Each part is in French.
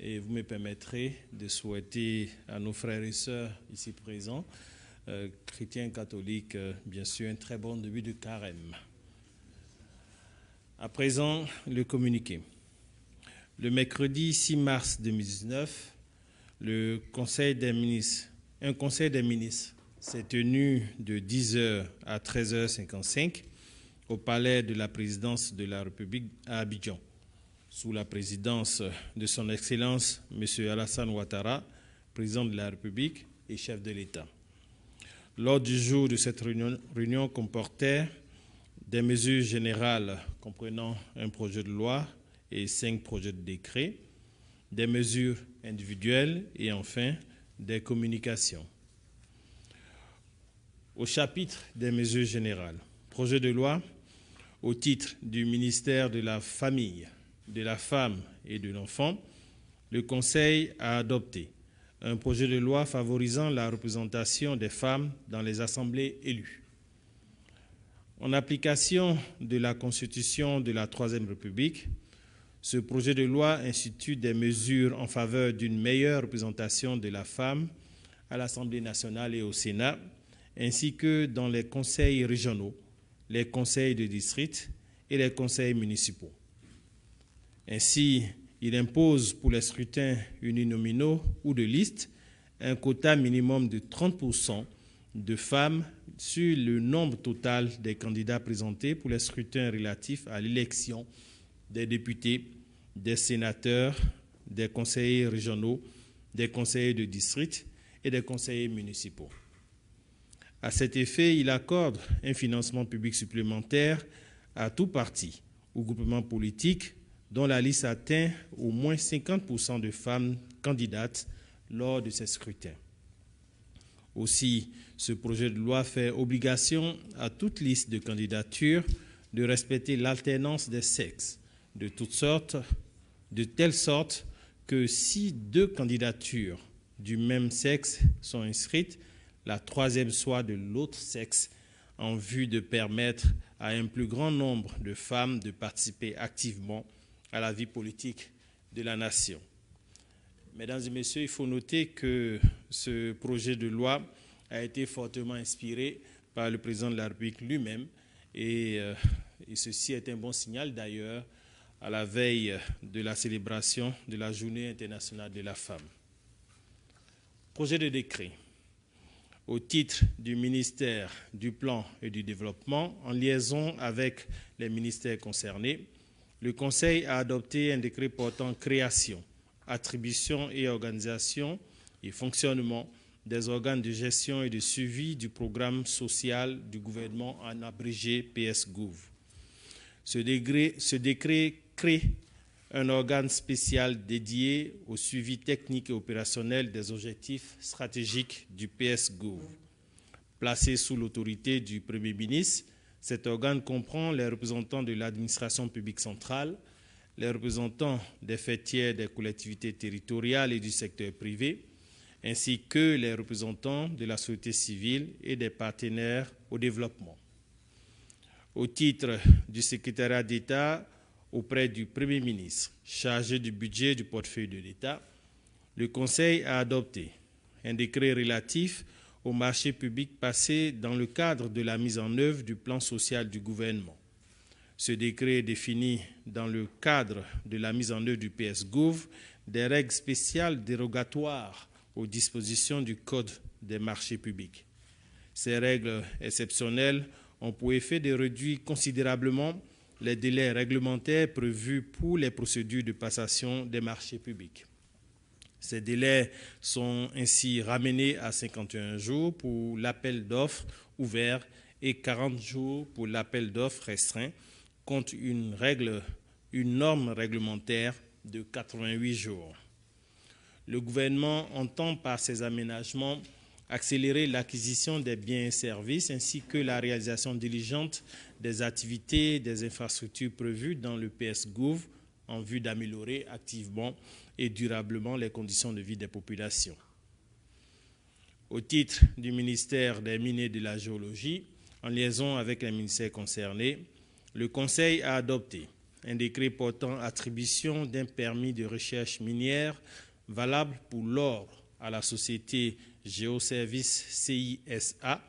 et vous me permettrez de souhaiter à nos frères et sœurs ici présents, chrétiens, catholiques, bien sûr, un très bon début de carême. À présent, le communiqué. Le mercredi 6 mars 2019, un conseil des ministres s'est tenu de 10h à 13h55 au palais de la présidence de la République à Abidjan, sous la présidence de son Excellence M. Alassane Ouattara, président de la République et chef de l'État. L'ordre du jour de cette réunion comportait des mesures générales comprenant un projet de loi et 5 projets de décret, des mesures individuelles et enfin des communications. Au chapitre des mesures générales, projet de loi au titre du ministère de la Famille, de la Femme et de l'Enfant, le Conseil a adopté un projet de loi favorisant la représentation des femmes dans les assemblées élues. En application de la Constitution de la Troisième République, ce projet de loi institue des mesures en faveur d'une meilleure représentation de la femme à l'Assemblée nationale et au Sénat, ainsi que dans les conseils régionaux, les conseils de district et les conseils municipaux. Ainsi, il impose pour les scrutins uninominaux ou de liste un quota minimum de 30% de femmes sur le nombre total des candidats présentés pour les scrutins relatifs à l'élection des députés, des sénateurs, des conseillers régionaux, des conseillers de district et des conseillers municipaux. À cet effet, il accorde un financement public supplémentaire à tout parti ou groupement politique dont la liste atteint au moins 50% de femmes candidates lors de ces scrutins. Aussi, ce projet de loi fait obligation à toute liste de candidatures de respecter l'alternance des sexes de telle sorte que si 2 candidatures du même sexe sont inscrites, la troisième soit de l'autre sexe, en vue de permettre à un plus grand nombre de femmes de participer activement à la vie politique de la nation. Mesdames et messieurs, il faut noter que ce projet de loi a été fortement inspiré par le président de la République lui-même et ceci est un bon signal d'ailleurs à la veille de la célébration de la Journée internationale de la femme. Projet de décret. Au titre du ministère du Plan et du Développement, en liaison avec les ministères concernés, le Conseil a adopté un décret portant création, attribution et organisation et fonctionnement des organes de gestion et de suivi du programme social du gouvernement, en abrégé PS-Gouv. Ce décret crée un organe spécial dédié au suivi technique et opérationnel des objectifs stratégiques du PS-Gouv. Placé sous l'autorité du Premier ministre, cet organe comprend les représentants de l'administration publique centrale, les représentants des faits tiers des collectivités territoriales et du secteur privé, ainsi que les représentants de la société civile et des partenaires au développement. Au titre du secrétariat d'État auprès du Premier ministre, chargé du budget du portefeuille de l'État, le Conseil a adopté un décret relatif aux marchés publics passés dans le cadre de la mise en œuvre du plan social du gouvernement. Ce décret définit, dans le cadre de la mise en œuvre du PS-Gouv, des règles spéciales dérogatoires aux dispositions du Code des marchés publics. Ces règles exceptionnelles ont pour effet de réduire considérablement les délais réglementaires prévus pour les procédures de passation des marchés publics. Ces délais sont ainsi ramenés à 51 jours pour l'appel d'offres ouvert et 40 jours pour l'appel d'offres restreint, contre une norme réglementaire de 88 jours. Le gouvernement entend par ces aménagements accélérer l'acquisition des biens et services ainsi que la réalisation diligente des activités des infrastructures prévues dans le PS-Gouv en vue d'améliorer activement et durablement les conditions de vie des populations. Au titre du ministère des Mines et de la Géologie, en liaison avec les ministères concernés, le Conseil a adopté un décret portant attribution d'un permis de recherche minière valable pour l'or à la société Géoservice CISA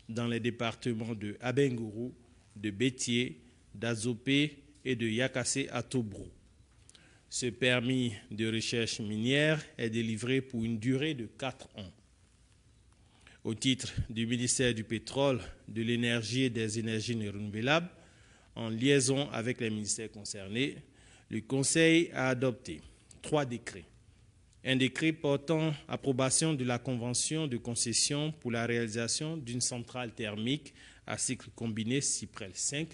dans les départements de Abengourou, de Bétié, d'Azopé et de Yakassé à Tobrou. Ce permis de recherche minière est délivré pour une durée de 4 ans. Au titre du ministère du Pétrole, de l'Énergie et des Énergies renouvelables, en liaison avec les ministères concernés, le Conseil a adopté 3 décrets. Un décret portant approbation de la convention de concession pour la réalisation d'une centrale thermique à cycle combiné Cyprel 5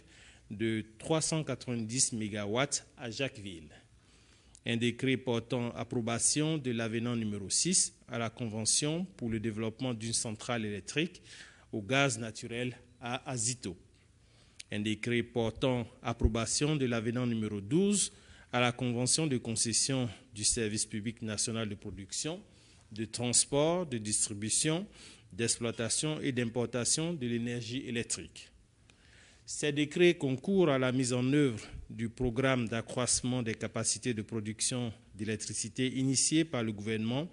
de 390 MW à Jacquesville. Un décret portant approbation de l'avenant numéro 6 à la convention pour le développement d'une centrale électrique au gaz naturel à Azito. Un décret portant approbation de l'avenant numéro 12 à la convention de concession du service public national de production, de transport, de distribution, d'exploitation et d'importation de l'énergie électrique. Ces décrets concourent à la mise en œuvre du programme d'accroissement des capacités de production d'électricité initié par le gouvernement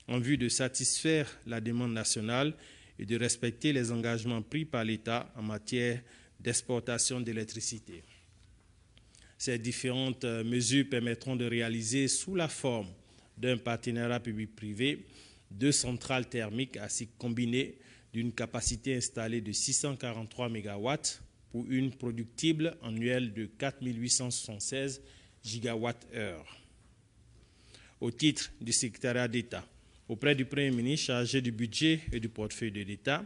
en vue de satisfaire la demande nationale et de respecter les engagements pris par l'État en matière d'exportation d'électricité. Ces différentes mesures permettront de réaliser sous la forme d'un partenariat public-privé 2 centrales thermiques à cycle combiné d'une capacité installée de 643 MW pour une productible annuelle de 4 876 GWh. Au titre du secrétariat d'État, auprès du Premier ministre chargé du budget et du portefeuille de l'État,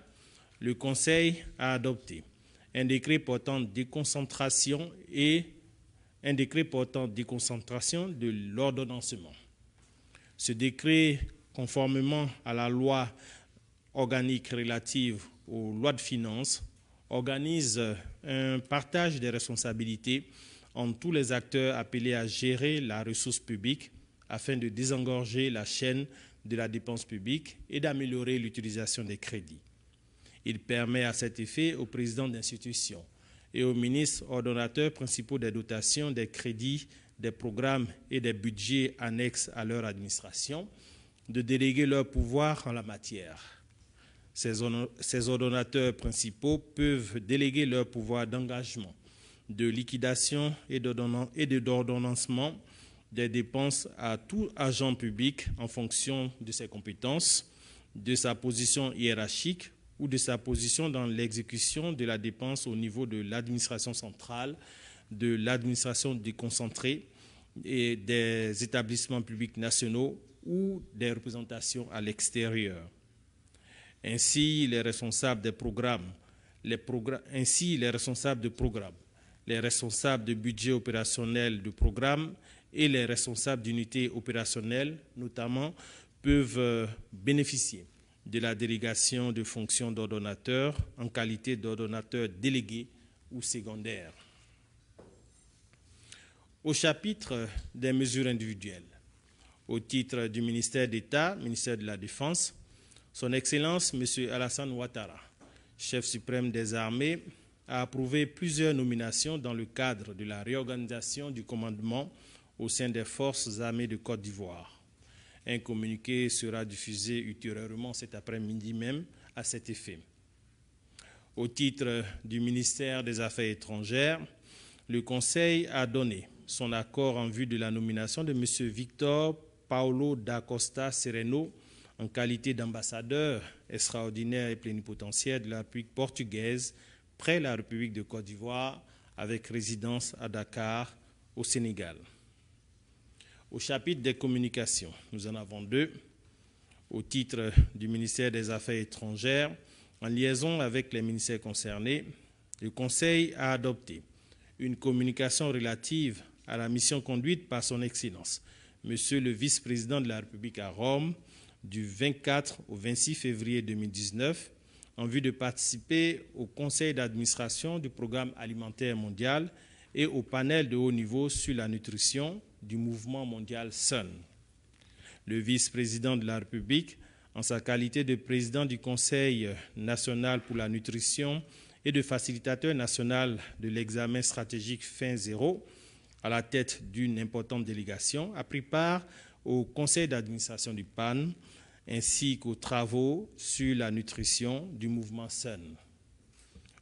le Conseil a adopté un décret portant déconcentration de l'ordonnancement. Ce décret, conformément à la loi organique relative aux lois de finances, organise un partage des responsabilités entre tous les acteurs appelés à gérer la ressource publique afin de désengorger la chaîne de la dépense publique et d'améliorer l'utilisation des crédits. Il permet à cet effet aux présidents d'institutions et aux ministres ordonnateurs principaux des dotations, des crédits, des programmes et des budgets annexes à leur administration de déléguer leur pouvoir en la matière. Ces ordonnateurs principaux peuvent déléguer leur pouvoir d'engagement, de liquidation et d'ordonnancement des dépenses à tout agent public en fonction de ses compétences, de sa position hiérarchique ou de sa position dans l'exécution de la dépense au niveau de l'administration centrale, de l'administration déconcentrée et des établissements publics nationaux ou des représentations à l'extérieur. Ainsi, les responsables de programmes, les responsables de budget opérationnel de programme et les responsables d'unités opérationnelles, notamment, peuvent bénéficier de la délégation de fonctions d'ordonnateur en qualité d'ordonnateur délégué ou secondaire. Au chapitre des mesures individuelles, au titre du ministère d'État, ministère de la Défense, Son Excellence M. Alassane Ouattara, chef suprême des armées, a approuvé plusieurs nominations dans le cadre de la réorganisation du commandement au sein des forces armées de Côte d'Ivoire. Un communiqué sera diffusé ultérieurement cet après-midi même à cet effet. Au titre du ministère des Affaires étrangères, le Conseil a donné son accord en vue de la nomination de M. Victor Paulo da Costa Sereno en qualité d'ambassadeur extraordinaire et plénipotentiaire de la République portugaise près la République de Côte d'Ivoire avec résidence à Dakar, au Sénégal. Au chapitre des communications, nous en avons 2. Au titre du ministère des Affaires étrangères, en liaison avec les ministères concernés, le Conseil a adopté une communication relative à la mission conduite par Son Excellence, Monsieur le vice-président de la République à Rome, du 24 au 26 février 2019, en vue de participer au conseil d'administration du Programme alimentaire mondial et au panel de haut niveau sur la nutrition du mouvement mondial SUN. Le vice-président de la République, en sa qualité de président du Conseil national pour la nutrition et de facilitateur national de l'examen stratégique fin zéro, à la tête d'une importante délégation, a pris part au conseil d'administration du PAN ainsi qu'aux travaux sur la nutrition du mouvement SUN.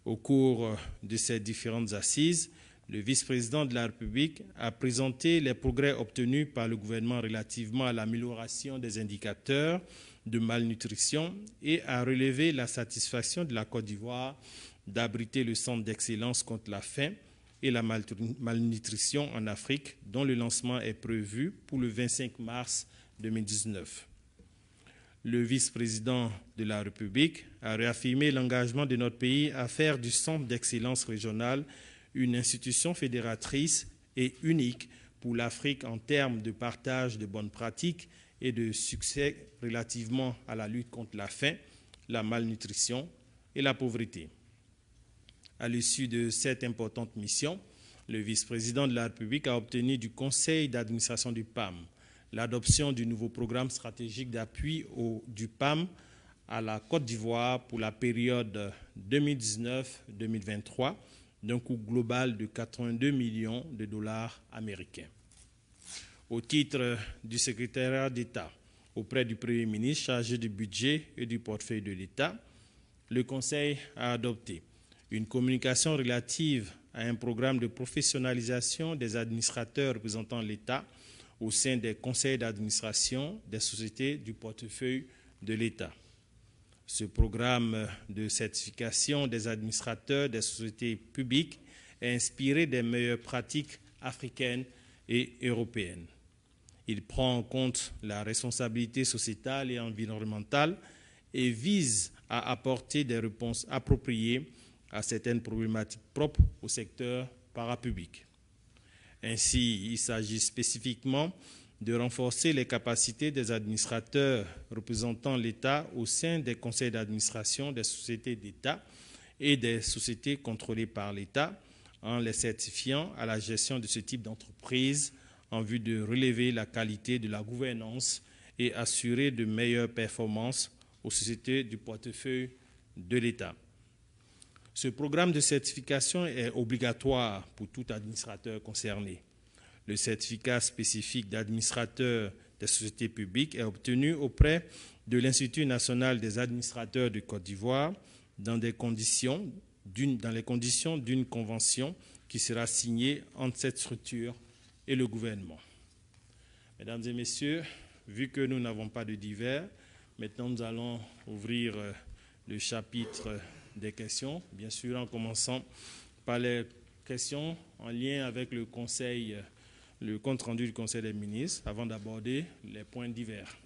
Au cours de ces différentes assises, le vice-président de la République a présenté les progrès obtenus par le gouvernement relativement à l'amélioration des indicateurs de malnutrition et a relevé la satisfaction de la Côte d'Ivoire d'abriter le Centre d'excellence contre la faim et la malnutrition en Afrique, dont le lancement est prévu pour le 25 mars 2019. Le vice-président de la République a réaffirmé l'engagement de notre pays à faire du Centre d'excellence régional une institution fédératrice et unique pour l'Afrique en termes de partage de bonnes pratiques et de succès relativement à la lutte contre la faim, la malnutrition et la pauvreté. À l'issue de cette importante mission, le vice-président de la République a obtenu du conseil d'administration du PAM l'adoption du nouveau programme stratégique d'appui du PAM à la Côte d'Ivoire pour la période 2019-2023 d'un coût global de 82 millions de dollars américains. Au titre du secrétariat d'État auprès du Premier ministre chargé du budget et du portefeuille de l'État, le Conseil a adopté une communication relative à un programme de professionnalisation des administrateurs représentant l'État au sein des conseils d'administration des sociétés du portefeuille de l'État. Ce programme de certification des administrateurs des sociétés publiques est inspiré des meilleures pratiques africaines et européennes. Il prend en compte la responsabilité sociétale et environnementale et vise à apporter des réponses appropriées à certaines problématiques propres au secteur parapublic. Ainsi, il s'agit spécifiquement de renforcer les capacités des administrateurs représentant l'État au sein des conseils d'administration des sociétés d'État et des sociétés contrôlées par l'État en les certifiant à la gestion de ce type d'entreprise en vue de relever la qualité de la gouvernance et assurer de meilleures performances aux sociétés du portefeuille de l'État. Ce programme de certification est obligatoire pour tout administrateur concerné. Le certificat spécifique d'administrateur des sociétés publiques est obtenu auprès de l'Institut national des administrateurs de Côte d'Ivoire dans les conditions d'une convention qui sera signée entre cette structure et le gouvernement. Mesdames et messieurs, vu que nous n'avons pas de divers, maintenant nous allons ouvrir le chapitre des questions, bien sûr en commençant par les questions en lien avec le Conseil, le compte-rendu du Conseil des ministres, avant d'aborder les points divers.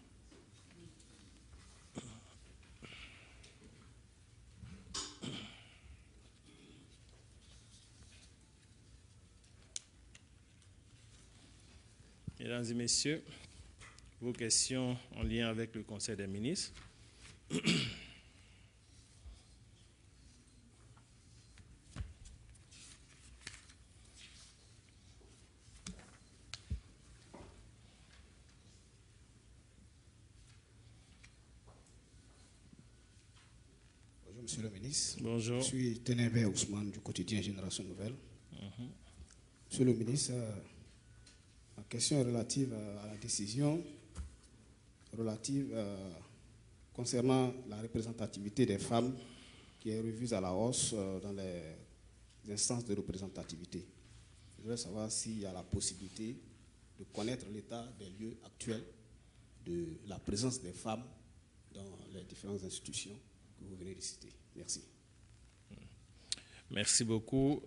Mesdames et messieurs, vos questions en lien avec le Conseil des ministres. Monsieur le ministre. Bonjour. Je suis Ténévé Ousmane du quotidien Génération Nouvelle. Monsieur le ministre, ma question est relative à la décision relative concernant la représentativité des femmes qui est revue à la hausse dans les instances de représentativité. Je voudrais savoir s'il y a la possibilité de connaître l'état des lieux actuels de la présence des femmes dans les différentes institutions que vous venez de citer. Merci. Merci beaucoup.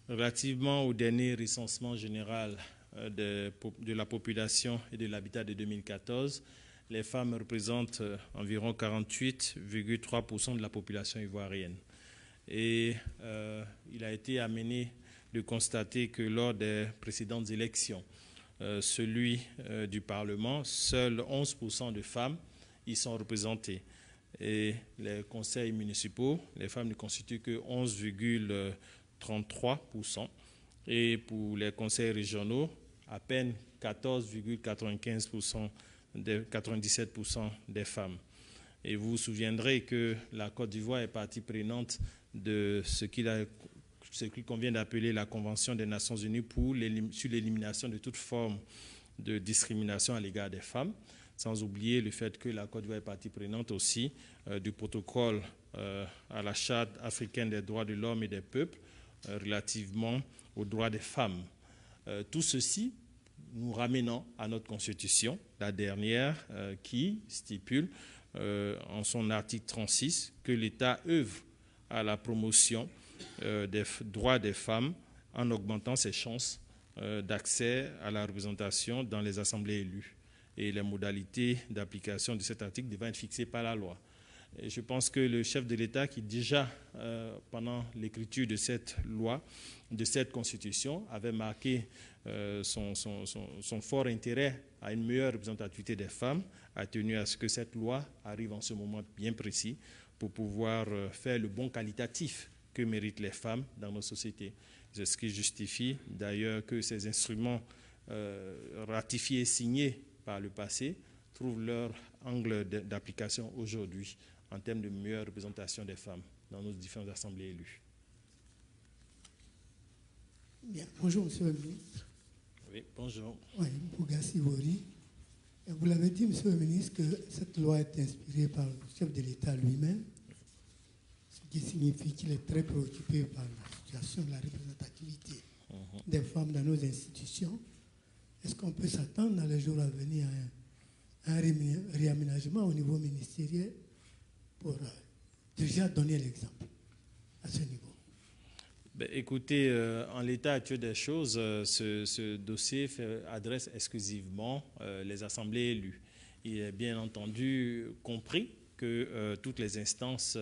Relativement au dernier recensement général de la population et de l'habitat de 2014, les femmes représentent environ 48,3% de la population ivoirienne. Et il a été amené de constater que lors des précédentes élections, celui du Parlement, seuls 11% de femmes y sont représentées. Et les conseils municipaux, les femmes ne constituent que 11,33%. Et pour les conseils régionaux, à peine 14,95%, 97% des femmes. Et vous vous souviendrez que la Côte d'Ivoire est partie prenante de ce qu'il a ce qu'il convient d'appeler la Convention des Nations Unies sur l'élimination de toute forme de discrimination à l'égard des femmes, sans oublier le fait que la Côte d'Ivoire est partie prenante aussi du protocole à la Charte africaine des droits de l'homme et des peuples relativement aux droits des femmes. Tout ceci nous ramenant à notre Constitution, la dernière qui stipule en son article 36 que l'État œuvre à la promotion des droits des femmes en augmentant ses chances d'accès à la représentation dans les assemblées élues. Et les modalités d'application de cet article devant être fixées par la loi. Et je pense que le chef de l'État qui déjà, pendant l'écriture de cette loi, de cette constitution, avait marqué son fort intérêt à une meilleure représentativité des femmes, a tenu à ce que cette loi arrive en ce moment bien précis pour pouvoir faire le bon qualitatif que méritent les femmes dans nos sociétés. C'est ce qui justifie d'ailleurs que ces instruments ratifiés et signés par le passé trouvent leur angle d'application aujourd'hui en termes de meilleure représentation des femmes dans nos différentes assemblées élues. Bien, bonjour Monsieur le ministre. Oui, bonjour. Oui, Bougassi Wori. Vous l'avez dit, Monsieur le ministre, que cette loi est inspirée par le chef de l'État lui-même, ce qui signifie qu'il est très préoccupé par la situation de la représentativité des femmes dans nos institutions. Est-ce qu'on peut s'attendre dans les jours à venir à un réaménagement au niveau ministériel pour déjà donner l'exemple à ce niveau? Écoutez, en l'état actuel des choses, ce dossier adresse exclusivement les assemblées élues. Il est bien entendu compris que toutes les instances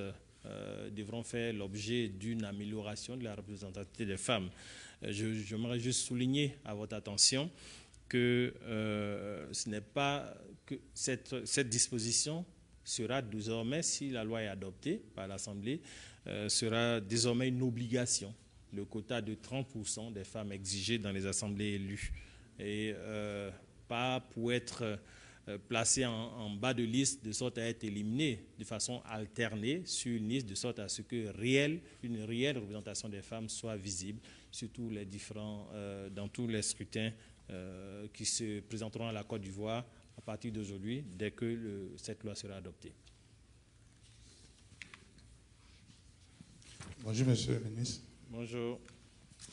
devront faire l'objet d'une amélioration de la représentativité des femmes. J'aimerais juste souligner à votre attention que ce n'est pas que cette disposition sera désormais, si la loi est adoptée par l'Assemblée, sera désormais une obligation. Le quota de 30% des femmes exigées dans les assemblées élues. Et pas pour être placé en bas de liste de sorte à être éliminé de façon alternée sur une liste de sorte à ce que une réelle représentation des femmes soit visible sur tous les dans tous les scrutins qui se présenteront à la Côte d'Ivoire à partir d'aujourd'hui, dès que cette loi sera adoptée. Bonjour, Monsieur le ministre. Bonjour.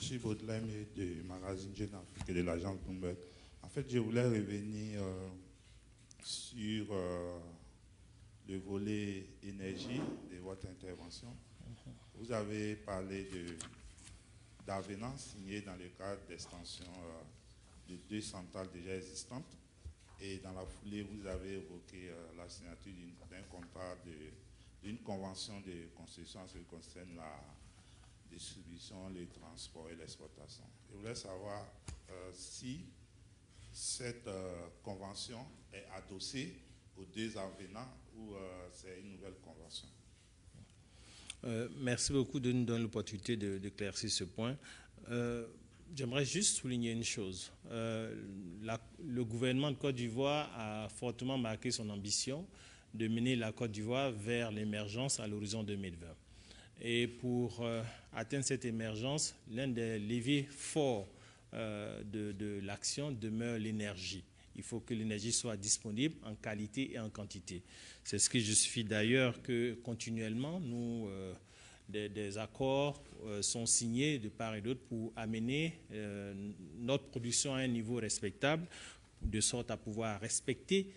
Je suis Baudelaire du magazine Jeune Afrique et de l'agence Bloomberg. En fait, je voulais revenir sur le volet énergie de votre intervention. Vous avez parlé d'avenants signés dans le cadre d'extension de 2 centrales déjà existantes. Et dans la foulée, vous avez évoqué la signature d'un contrat, d'une convention de concession en ce qui concerne la distribution, le transport et l'exportation. Je voulais savoir si cette convention est adossée aux 2 avenants ou c'est une nouvelle convention. Merci beaucoup de nous donner l'opportunité d'éclaircir ce point. J'aimerais juste souligner une chose. Le gouvernement de Côte d'Ivoire a fortement marqué son ambition de mener la Côte d'Ivoire vers l'émergence à l'horizon 2020. Et pour atteindre cette émergence, l'un des leviers forts de l'action demeure l'énergie. Il faut que l'énergie soit disponible en qualité et en quantité. C'est ce qui justifie d'ailleurs que continuellement, des accords sont signés de part et d'autre pour amener notre production à un niveau respectable, de sorte à pouvoir respecter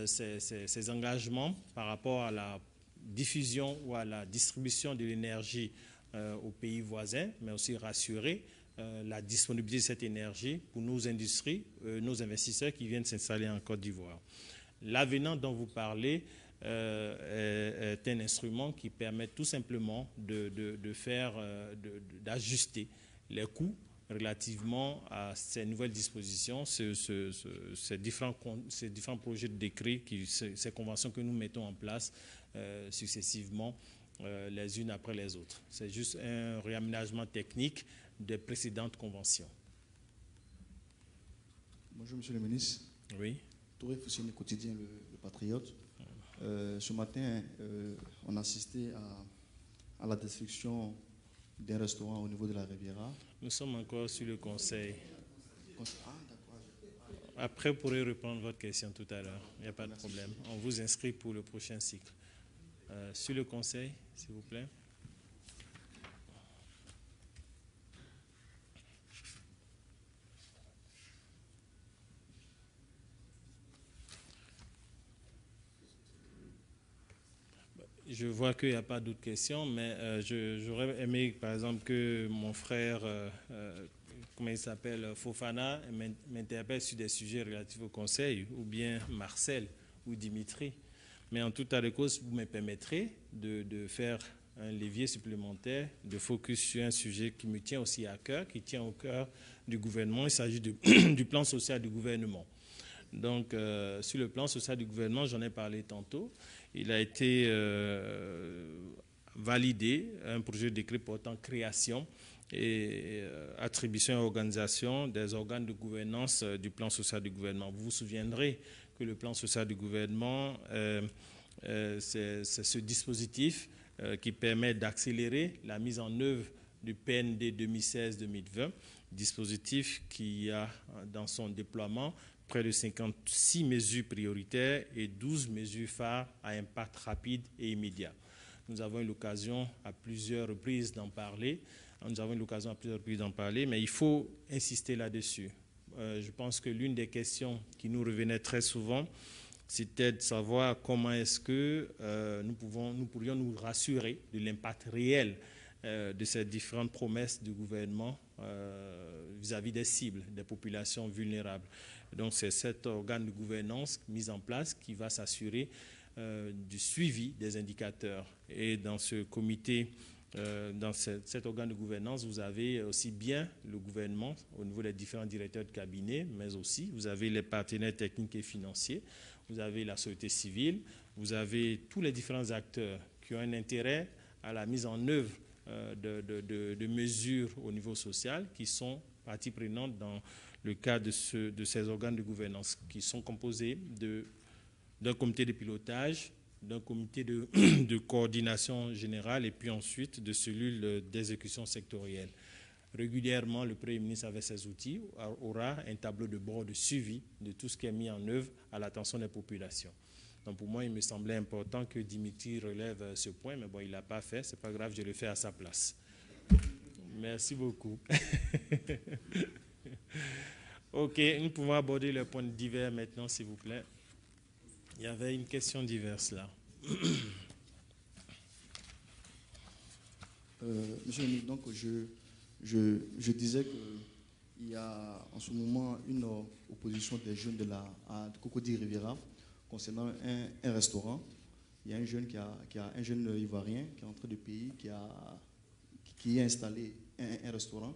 ces engagements par rapport à la diffusion ou à la distribution de l'énergie aux pays voisins, mais aussi rassurer la disponibilité de cette énergie pour nos industries, nos investisseurs qui viennent s'installer en Côte d'Ivoire. L'avenant dont vous parlez est un instrument qui permet tout simplement d'ajuster les coûts relativement à ces nouvelles dispositions, ces différents projets de décret, ces conventions que nous mettons en place successivement les unes après les autres. C'est juste un réaménagement technique des précédentes conventions. Bonjour Monsieur le ministre. Oui. Touré Foussini, quotidien le Patriote. Ce matin, on assistait à la destruction d'un restaurant au niveau de la Riviera. Nous sommes encore sur le conseil. Ah, d'accord. Après, vous pourrez répondre à votre question tout à l'heure. Il n'y a pas de problème. On vous inscrit pour le prochain cycle. Sur le conseil, s'il vous plaît. Je vois qu'il n'y a pas d'autres questions, mais j'aurais aimé, par exemple, que mon frère, comment il s'appelle, Fofana, m'interpelle sur des sujets relatifs au conseil, ou bien Marcel ou Dimitri. Mais en tout cas de cause, vous me permettrez de faire un levier supplémentaire, de focus sur un sujet qui me tient aussi à cœur, qui tient au cœur du gouvernement. Il s'agit du plan social du gouvernement. Donc, sur le plan social du gouvernement, j'en ai parlé tantôt. Il a été validé un projet de décret portant création et attribution et organisation des organes de gouvernance du plan social du gouvernement. Vous vous souviendrez que le plan social du gouvernement, c'est ce dispositif qui permet d'accélérer la mise en œuvre du PND 2016-2020, dispositif qui a dans son déploiement près de 56 mesures prioritaires et 12 mesures phares à impact rapide et immédiat. Nous avons eu l'occasion à plusieurs reprises d'en parler. Mais il faut insister là-dessus. Je pense que l'une des questions qui nous revenait très souvent, c'était de savoir comment est-ce que nous pourrions nous rassurer de l'impact réel de ces différentes promesses du gouvernement vis-à-vis des cibles, des populations vulnérables. Donc c'est cet organe de gouvernance mis en place qui va s'assurer du suivi des indicateurs. Et dans ce comité, dans cet organe de gouvernance, vous avez aussi bien le gouvernement au niveau des différents directeurs de cabinet, mais aussi vous avez les partenaires techniques et financiers, vous avez la société civile, vous avez tous les différents acteurs qui ont un intérêt à la mise en œuvre de mesures au niveau social qui sont partie prenante dans le cadre de ces organes de gouvernance qui sont composés d'un comité de pilotage, d'un comité de coordination générale et puis ensuite de cellules d'exécution sectorielle. Régulièrement, le Premier ministre, avec ses outils, aura un tableau de bord de suivi de tout ce qui est mis en œuvre à l'attention des populations. Donc pour moi, il me semblait important que Dimitri relève ce point, mais bon, il ne l'a pas fait, c'est pas grave, je le fais à sa place. Merci beaucoup. Ok, nous pouvons aborder le point divers maintenant, s'il vous plaît. Il y avait une question diverse là. Monsieur le ministre, donc je disais qu'il y a en ce moment une opposition des jeunes à Cocody Riviera concernant un restaurant. Il y a un jeune un jeune Ivoirien qui est entré du pays, qui a installé un restaurant.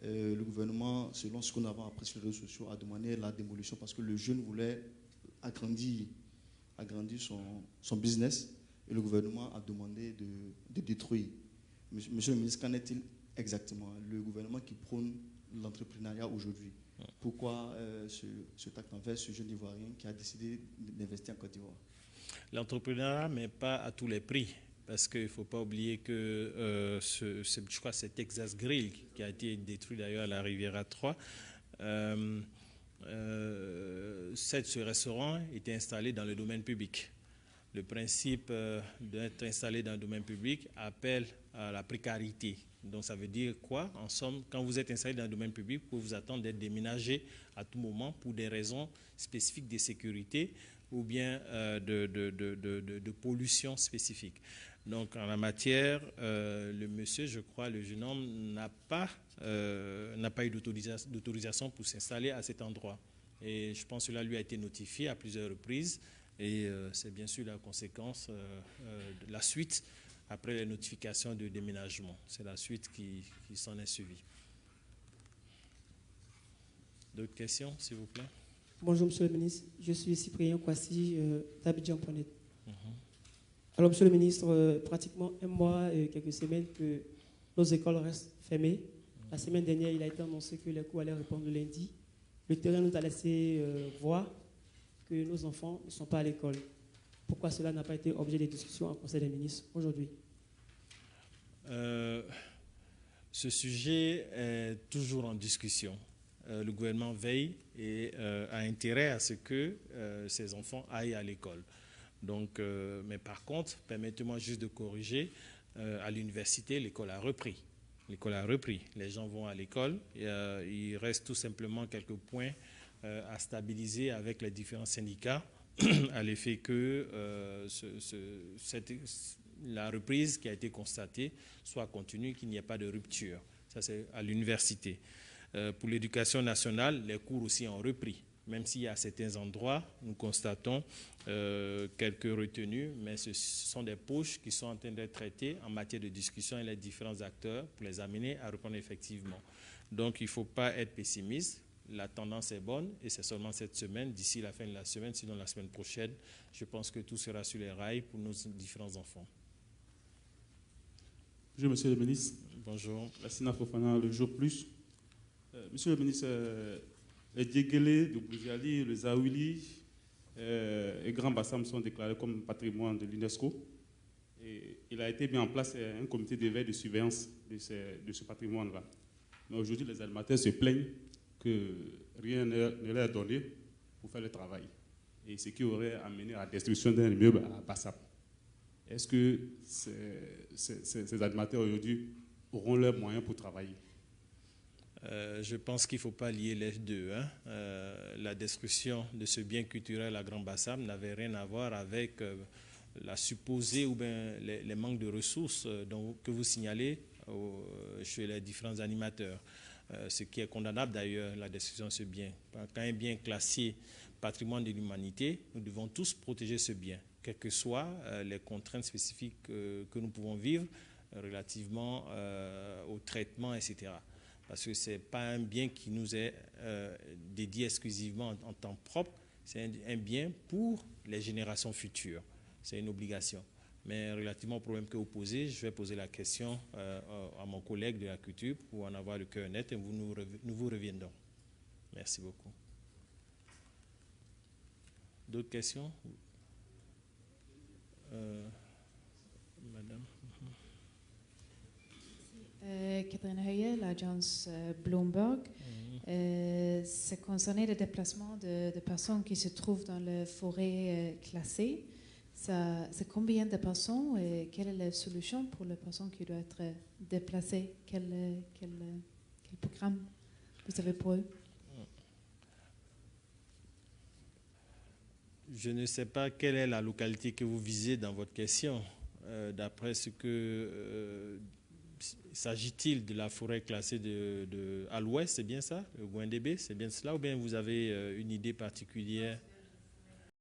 Le gouvernement, selon ce qu'on a appris sur les réseaux sociaux, a demandé la démolition parce que le jeune voulait agrandir son business et le gouvernement a demandé de détruire. Monsieur le ministre, qu'en est-il exactement? Le gouvernement qui prône l'entrepreneuriat aujourd'hui, pourquoi cet acte envers ce jeune Ivoirien qui a décidé d'investir en Côte d'Ivoire? L'entrepreneuriat, mais pas à tous les prix. Parce qu'il ne faut pas oublier que je crois que c'est Texas Grill qui a été détruit d'ailleurs à la Riviera 3. Ce restaurant était installé dans le domaine public. Le principe d'être installé dans le domaine public appelle à la précarité. Donc ça veut dire quoi? En somme, quand vous êtes installé dans le domaine public, vous pouvez vous attendre d'être déménagé à tout moment pour des raisons spécifiques de sécurité ou bien de pollution spécifique. Donc, en la matière, le monsieur, je crois, le jeune homme n'a pas eu d'autorisation pour s'installer à cet endroit. Et je pense que cela lui a été notifié à plusieurs reprises. Et c'est bien sûr la conséquence de la suite après les notifications de déménagement. C'est la suite qui s'en est suivie. D'autres questions, s'il vous plaît? Bonjour, Monsieur le ministre. Je suis Cyprien Kwasi d'Abidjan.net. Alors, Monsieur le ministre, pratiquement un mois et quelques semaines que nos écoles restent fermées. La semaine dernière, il a été annoncé que les cours allaient reprendre le lundi. Le terrain nous a laissé voir que nos enfants ne sont pas à l'école. Pourquoi cela n'a pas été objet de discussion en Conseil des ministres aujourd'hui? Ce sujet est toujours en discussion. Le gouvernement veille et a intérêt à ce que ces enfants aillent à l'école. Donc, mais par contre, permettez-moi juste de corriger, à l'université, l'école a repris. L'école a repris. Les gens vont à l'école. Il reste tout simplement quelques points à stabiliser avec les différents syndicats à l'effet que la reprise qui a été constatée soit continue, qu'il n'y ait pas de rupture. Ça, c'est à l'université. Pour l'éducation nationale, les cours aussi ont repris. Même s'il y a certains endroits, nous constatons quelques retenues, mais ce sont des poches qui sont en train d'être traitées en matière de discussion avec les différents acteurs pour les amener à reprendre effectivement. Donc, il ne faut pas être pessimiste. La tendance est bonne et c'est seulement cette semaine, d'ici la fin de la semaine, sinon la semaine prochaine, je pense que tout sera sur les rails pour nos différents enfants. Bonjour, Monsieur le ministre. Bonjour. Lassina Fofana, le jour plus. Monsieur le ministre, les Dieguélé, le Boujali, le Zaouli et Grand Bassam sont déclarés comme patrimoine de l'UNESCO. Et il a été mis en place un comité d'éveil de surveillance de ce patrimoine-là. Mais aujourd'hui, les animateurs se plaignent que rien ne leur est donné pour faire le travail. Et ce qui aurait amené à la destruction d'un immeuble à Bassam. Est-ce que ces animateurs aujourd'hui auront leurs moyens pour travailler? Je pense qu'il ne faut pas lier les deux. La destruction de ce bien culturel à Grand Bassam n'avait rien à voir avec la supposée ou bien les manques de ressources que vous signalez chez les différents animateurs. Ce qui est condamnable d'ailleurs, la destruction de ce bien. Quand un bien classé patrimoine de l'humanité, nous devons tous protéger ce bien, quelles que soient les contraintes spécifiques que nous pouvons vivre relativement au traitement, etc. Parce que ce n'est pas un bien qui nous est dédié exclusivement en temps propre, c'est un bien pour les générations futures. C'est une obligation. Mais relativement au problème que vous posez, je vais poser la question à mon collègue de la culture pour en avoir le cœur net et nous vous reviendrons. Merci beaucoup. D'autres questions? Madame. Catherine Heuillet, l'agence Bloomberg. C'est concerné le déplacement de personnes qui se trouvent dans la forêt classée. C'est combien de personnes et quelle est la solution pour les personnes qui doivent être déplacées? Quel programme vous avez pour eux? Je ne sais pas quelle est la localité que vous visez dans votre question. D'après ce que... s'agit-il de la forêt classée à l'ouest, c'est bien ça? Le Gouindébé, c'est bien cela? Ou bien vous avez une idée particulière?